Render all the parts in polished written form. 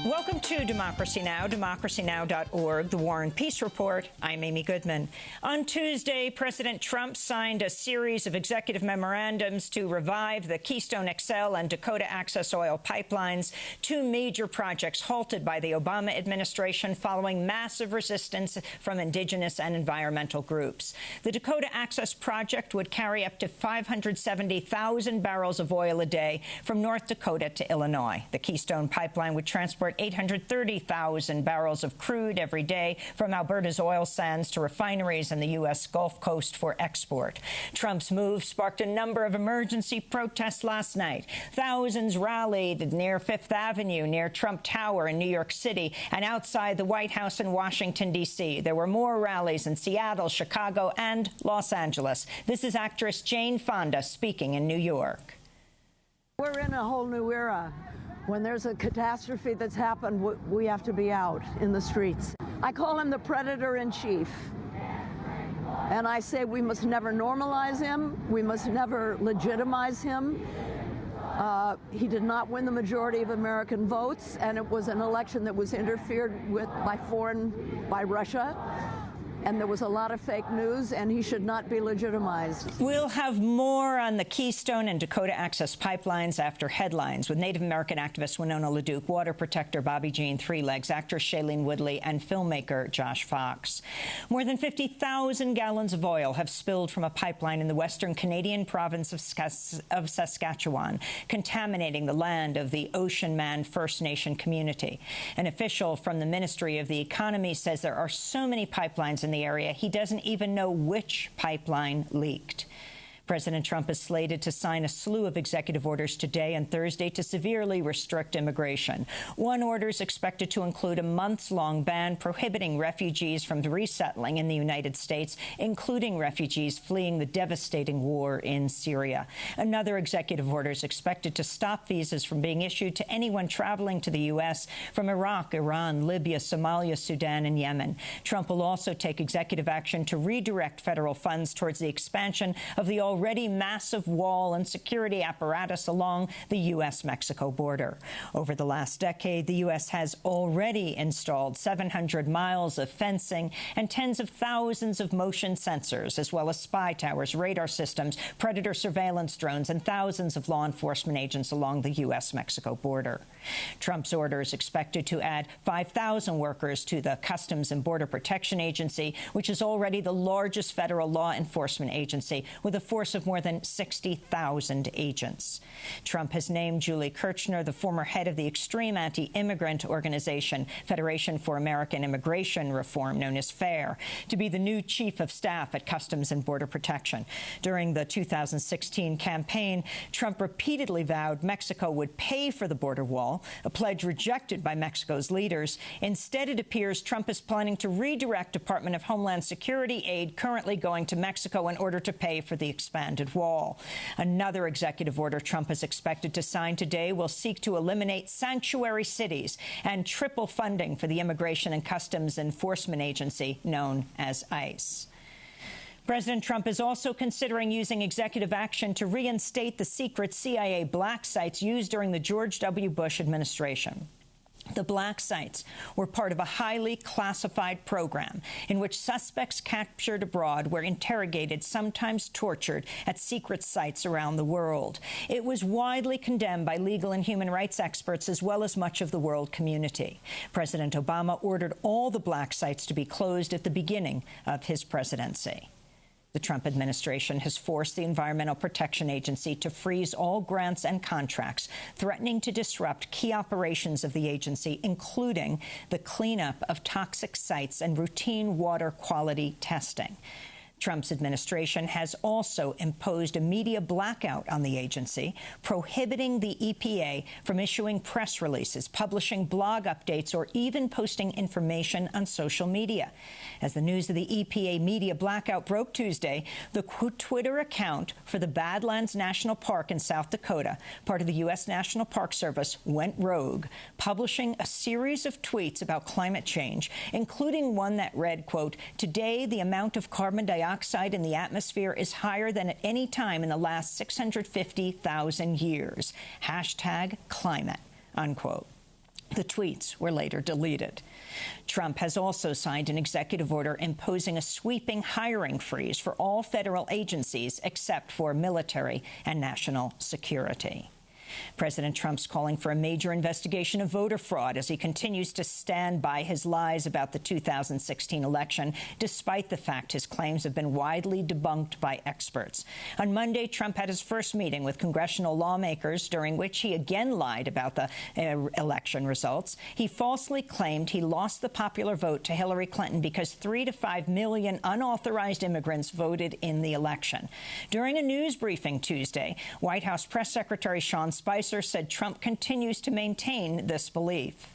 Welcome to Democracy Now!, democracynow.org, the War and Peace Report. I'm Amy Goodman. On Tuesday, President Trump signed a series of executive memorandums to revive the Keystone XL and Dakota access oil pipelines, two major projects halted by the Obama administration following massive resistance from indigenous and environmental groups. The Dakota Access Project would carry up to 570,000 barrels of oil a day from North Dakota to Illinois. The Keystone pipeline would transport 830,000 barrels of crude every day from Alberta's oil sands to refineries in the U.S. Gulf Coast for export. Trump's move sparked a number of emergency protests last night. Thousands rallied near Fifth Avenue, near Trump Tower in New York City, and outside the White House in Washington, D.C. There were more rallies in Seattle, Chicago, and Los Angeles. This is actress Jane Fonda speaking in New York. We're in a whole new era. When there's a catastrophe that's happened, we have to be out in the streets. I call him the predator-in-chief. And I say we must never normalize him. We must never legitimize him. He did not win the majority of American votes, and it was an election that was interfered with by Russia. And there was a lot of fake news, and he should not be legitimized. We'll have more on the Keystone and Dakota access pipelines after headlines with Native American activist Winona LaDuke, water protector Bobby Jean Three Legs, actress Shailene Woodley, and filmmaker Josh Fox. More than 50,000 gallons of oil have spilled from a pipeline in the western Canadian province of Saskatchewan, contaminating the land of the Ocean Man First Nation community. An official from the Ministry of the Economy says there are so many pipelines in the area, he doesn't even know which pipeline leaked. President Trump is slated to sign a slew of executive orders today and Thursday to severely restrict immigration. One order is expected to include a months-long ban prohibiting refugees from resettling in the United States, including refugees fleeing the devastating war in Syria. Another executive order is expected to stop visas from being issued to anyone traveling to the U.S. from Iraq, Iran, Libya, Somalia, Sudan, and Yemen. Trump will also take executive action to redirect federal funds towards the expansion of the already massive wall and security apparatus along the U.S.-Mexico border. Over the last decade, the U.S. has already installed 700 miles of fencing and tens of thousands of motion sensors, as well as spy towers, radar systems, predator surveillance drones, and thousands of law enforcement agents along the U.S.-Mexico border. Trump's order is expected to add 5,000 workers to the Customs and Border Protection Agency, which is already the largest federal law enforcement agency, with a force of more than 60,000 agents. Trump has named Julie Kirchner, the former head of the extreme anti-immigrant organization Federation for American Immigration Reform, known as FAIR, to be the new chief of staff at Customs and Border Protection. During the 2016 campaign, Trump repeatedly vowed Mexico would pay for the border wall, a pledge rejected by Mexico's leaders. Instead, it appears Trump is planning to redirect Department of Homeland Security aid currently going to Mexico in order to pay for the expanded wall. Another executive order Trump is expected to sign today will seek to eliminate sanctuary cities and triple funding for the Immigration and Customs Enforcement Agency, known as ICE. President Trump is also considering using executive action to reinstate the secret CIA black sites used during the George W. Bush administration. The black sites were part of a highly classified program in which suspects captured abroad were interrogated, sometimes tortured, at secret sites around the world. It was widely condemned by legal and human rights experts as well as much of the world community. President Obama ordered all the black sites to be closed at the beginning of his presidency. The Trump administration has forced the Environmental Protection Agency to freeze all grants and contracts, threatening to disrupt key operations of the agency, including the cleanup of toxic sites and routine water quality testing. Trump's administration has also imposed a media blackout on the agency, prohibiting the EPA from issuing press releases, publishing blog updates, or even posting information on social media. As the news of the EPA media blackout broke Tuesday, the Twitter account for the Badlands National Park in South Dakota, part of the U.S. National Park Service, went rogue, publishing a series of tweets about climate change, including one that read, quote, "Today, the amount of carbon dioxide in the atmosphere is higher than at any time in the last 650,000 years. Hashtag climate," unquote. The tweets were later deleted. Trump has also signed an executive order imposing a sweeping hiring freeze for all federal agencies except for military and national security. President Trump's calling for a major investigation of voter fraud as he continues to stand by his lies about the 2016 election, despite the fact his claims have been widely debunked by experts. On Monday, Trump had his first meeting with congressional lawmakers, during which he again lied about the election results. He falsely claimed he lost the popular vote to Hillary Clinton because 3 to 5 million unauthorized immigrants voted in the election. During a news briefing Tuesday, White House Press Secretary Sean Spicer said Trump continues to maintain this belief.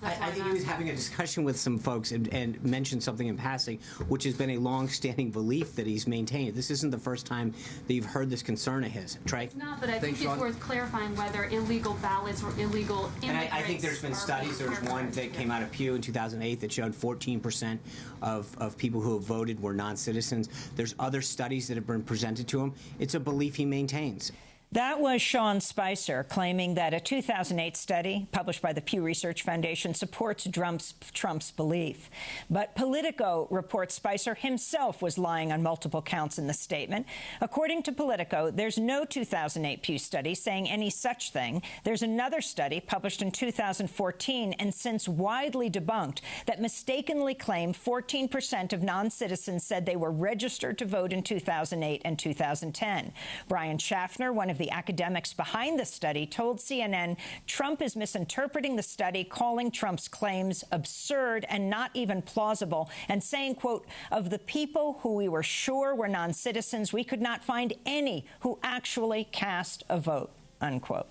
I think he was having a discussion with some folks and mentioned something in passing, which has been a long-standing belief that he's maintained. This isn't the first time that you've heard this concern of his. Trey? It's not, but I think it's worth clarifying whether illegal ballots or illegal immigrants. And I think there's been studies. There's one that came out of Pew in 2008 that showed 14% of people who have voted were non-citizens. There's other studies that have been presented to him. It's a belief he maintains. That was Sean Spicer claiming that a 2008 study published by the Pew Research Foundation supports Trump's belief. But Politico reports Spicer himself was lying on multiple counts in the statement. According to Politico, there's no 2008 Pew study saying any such thing. There's another study published in 2014 and since widely debunked that mistakenly claimed 14% of non-citizens said they were registered to vote in 2008 and 2010. Brian Schaffner, one of the academics behind the study, told CNN Trump is misinterpreting the study, calling Trump's claims absurd and not even plausible, and saying, quote, of the people who we were sure were non-citizens, we could not find any who actually cast a vote, unquote.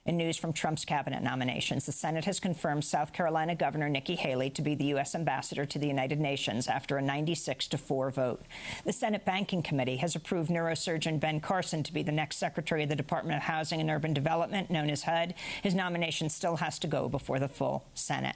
In news from Trump's cabinet nominations, the Senate has confirmed South Carolina Governor Nikki Haley to be the U.S. ambassador to the United Nations after a 96-4 vote. The Senate Banking Committee has approved neurosurgeon Ben Carson to be the next Secretary of the Department of Housing and Urban Development, known as HUD. His nomination still has to go before the full Senate.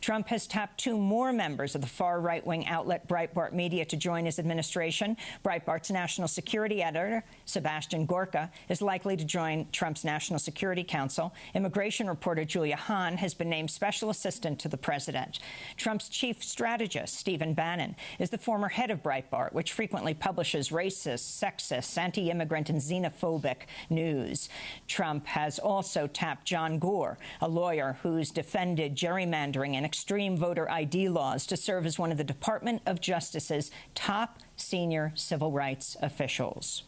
Trump has tapped 2 more members of the far right-wing outlet Breitbart Media to join his administration. Breitbart's national security editor, Sebastian Gorka, is likely to join Trump's National Security Council. Immigration reporter Julia Hahn has been named special assistant to the president. Trump's chief strategist, Stephen Bannon, is the former head of Breitbart, which frequently publishes racist, sexist, anti-immigrant and xenophobic news. Trump has also tapped John Gore, a lawyer who's defended gerrymandering and extreme voter ID laws, to serve as one of the Department of Justice's top senior civil rights officials.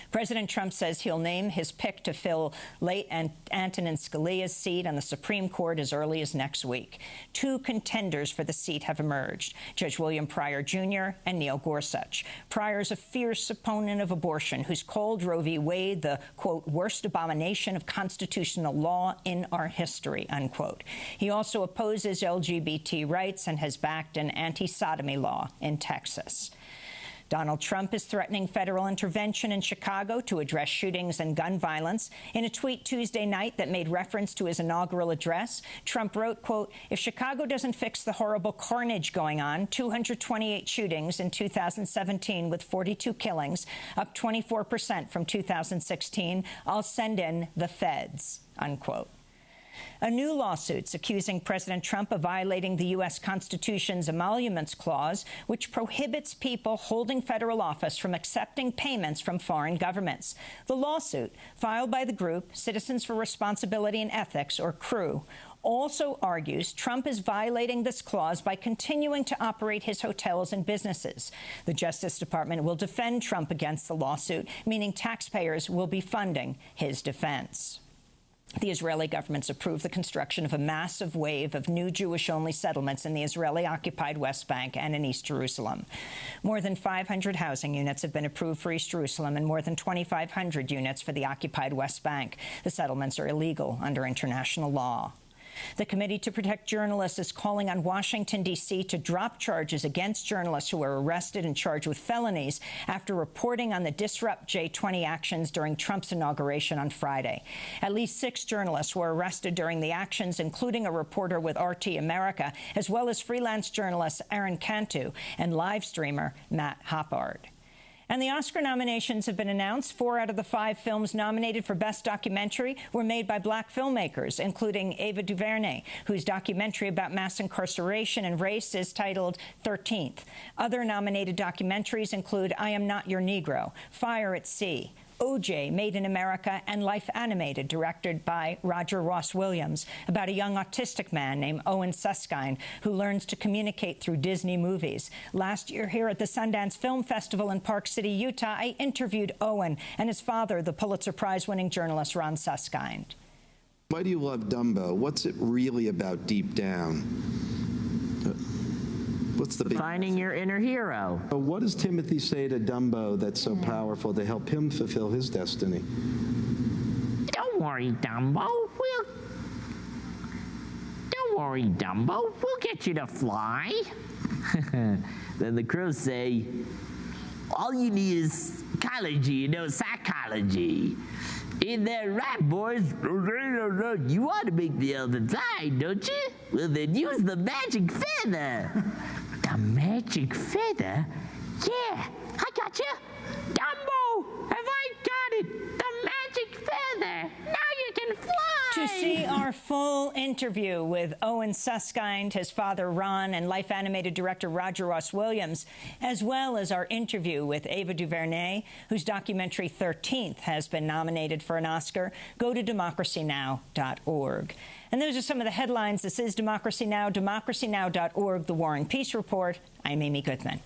President Trump says he'll name his pick to fill late Antonin Scalia's seat on the Supreme Court as early as next week. 2 contenders for the seat have emerged, Judge William Pryor Jr. and Neil Gorsuch. Pryor's a fierce opponent of abortion who's called Roe v. Wade the, quote, worst abomination of constitutional law in our history, unquote. He also opposes LGBT rights and has backed an anti-sodomy law in Texas. Donald Trump is threatening federal intervention in Chicago to address shootings and gun violence. In a tweet Tuesday night that made reference to his inaugural address, Trump wrote, quote, if Chicago doesn't fix the horrible carnage going on, 228 shootings in 2017 with 42 killings, up 24% from 2016, I'll send in the feds, unquote. A new lawsuit's accusing President Trump of violating the U.S. Constitution's emoluments clause, which prohibits people holding federal office from accepting payments from foreign governments. The lawsuit, filed by the group Citizens for Responsibility and Ethics, or CREW, also argues Trump is violating this clause by continuing to operate his hotels and businesses. The Justice Department will defend Trump against the lawsuit, meaning taxpayers will be funding his defense. The Israeli government's approved the construction of a massive wave of new Jewish-only settlements in the Israeli-occupied West Bank and in East Jerusalem. More than 500 housing units have been approved for East Jerusalem and more than 2,500 units for the occupied West Bank. The settlements are illegal under international law. The Committee to Protect Journalists is calling on Washington, D.C. to drop charges against journalists who were arrested and charged with felonies after reporting on the Disrupt J20 actions during Trump's inauguration on Friday. At least 6 journalists were arrested during the actions, including a reporter with RT America, as well as freelance journalist Aaron Cantu and live streamer Matt Hoppard. And the Oscar nominations have been announced. 4 out of the 5 films nominated for Best Documentary were made by black filmmakers, including Ava DuVernay, whose documentary about mass incarceration and race is titled 13th. Other nominated documentaries include I Am Not Your Negro, Fire at Sea, O.J., Made in America, and Life Animated, directed by Roger Ross Williams, about a young autistic man named Owen Susskind who learns to communicate through Disney movies. Last year here at the Sundance Film Festival in Park City, Utah, I interviewed Owen and his father, the Pulitzer Prize-winning journalist Ron Susskind. Why do you love Dumbo? What's it really about deep down? What's the big finding your inner hero? What does Timothy say to Dumbo that's so powerful to help him fulfill his destiny? Don't worry, Dumbo. Don't worry, Dumbo. We'll get you to fly. Then the crows say, all you need is ecology, psychology. In there, right, boys? You want to make the elephant fly, don't you? Well, then use the magic feather. The magic feather? Yeah, I got you. Dumbo, have I got it? The magic feather. Now you can fly. To see our full interview with Owen Susskind, his father Ron, and Life Animated director Roger Ross Williams, as well as our interview with Ava DuVernay, whose documentary 13th has been nominated for an Oscar, go to democracynow.org. And those are some of the headlines. This is Democracy Now!, democracynow.org, The War and Peace Report. I'm Amy Goodman.